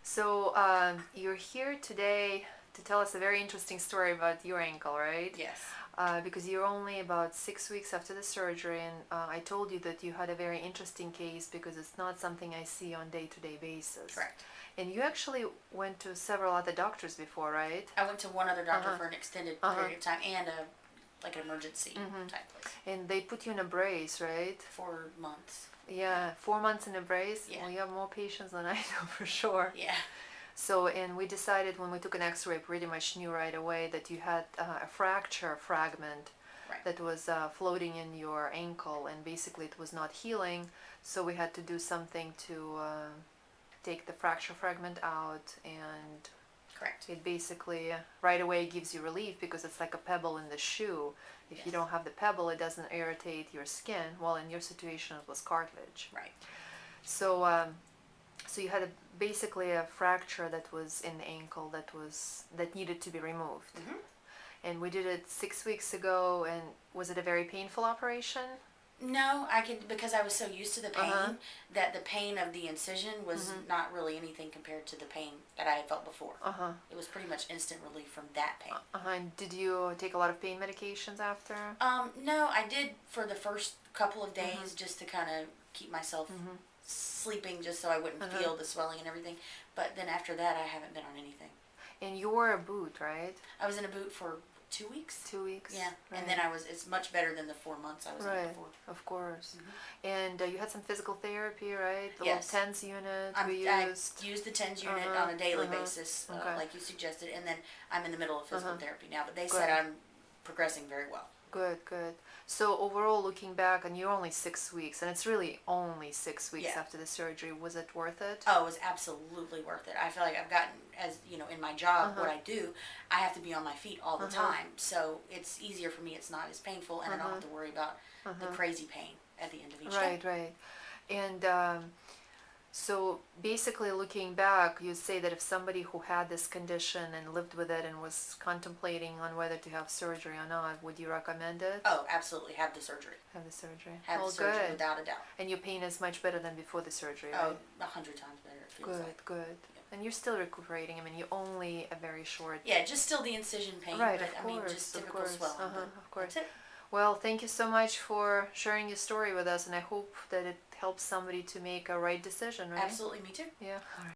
So you're here today to tell us a very interesting story about your ankle, right? Yes. Because you're only about 6 weeks after the surgery, and I told you that you had a very interesting case because it's not something I see on day-to-day basis. Correct. And you actually went to several other doctors before, right? I went to one other doctor Uh-huh. for an extended Uh-huh. period of time and like an emergency type place And they put you in a brace, right? for months. Yeah, 4 months in a brace. Yeah. Well, you have more patience than I do for sure. Yeah. So, and we decided when we took an x-ray, pretty much knew right away that you had a fracture fragment Right. that was floating in your ankle, and basically it was not healing. So we had to do something to take the fracture fragment out, and Correct. it basically right away gives you relief because it's like a pebble in the shoe. If you Yes. don't have the pebble, it doesn't irritate your skin. Well, in your situation, it was cartilage. Right. So, so you had basically a fracture that was in the ankle that needed to be removed. Mhm. And we did it 6 weeks ago. And was it a very painful operation? No, I could because I was so used to the pain Uh-huh. that the pain of the incision was not really anything compared to the pain that I had felt before. Uh-huh. It was pretty much instant relief from that pain. Uh-huh. And did you take a lot of pain medications after? No, I did for the first couple of days just to kind of keep myself sleeping, just so I wouldn't feel the swelling and everything. But then after that, I haven't been on anything. And you wore a boot, right? I was in a boot for 2 weeks. 2 weeks. Yeah, Right. and then it's much better than the 4 months I was in Right, before. of course. And you had some physical therapy, right? The Yes. little TENS unit I we used. use the TENS unit on a daily basis, Okay. like you suggested, and then I'm in the middle of physical therapy now. But they Good. said I'm progressing very well. Good, good. So overall, looking back, and you're only 6 weeks, and it's really only 6 weeks Yeah. after the surgery, was it worth it? Oh, it was absolutely worth it. I feel like I've gotten, as you know, in my job, what I do, I have to be on my feet all the time. So it's easier for me. It's not as painful, and I don't have to worry about the crazy pain at the end of each day. Right, right. And so basically, looking back, you say that if somebody who had this condition and lived with it and was contemplating on whether to have surgery or not, would you recommend it? Oh, absolutely. Have the surgery. Have the surgery. Have Oh, the surgery good. without a doubt. And your pain is much better than before the surgery, Oh, right? 100 times better. It feels Good, like. good. And you're still recuperating. I mean, you're only a very short. Yeah, just still the incision pain, Right, but of I mean, course, just of typical course. swelling. but Of course. That's it. Well, thank you so much for sharing your story with us, and I hope that it helps somebody to make a right decision, right? Absolutely, me too. Yeah. All right.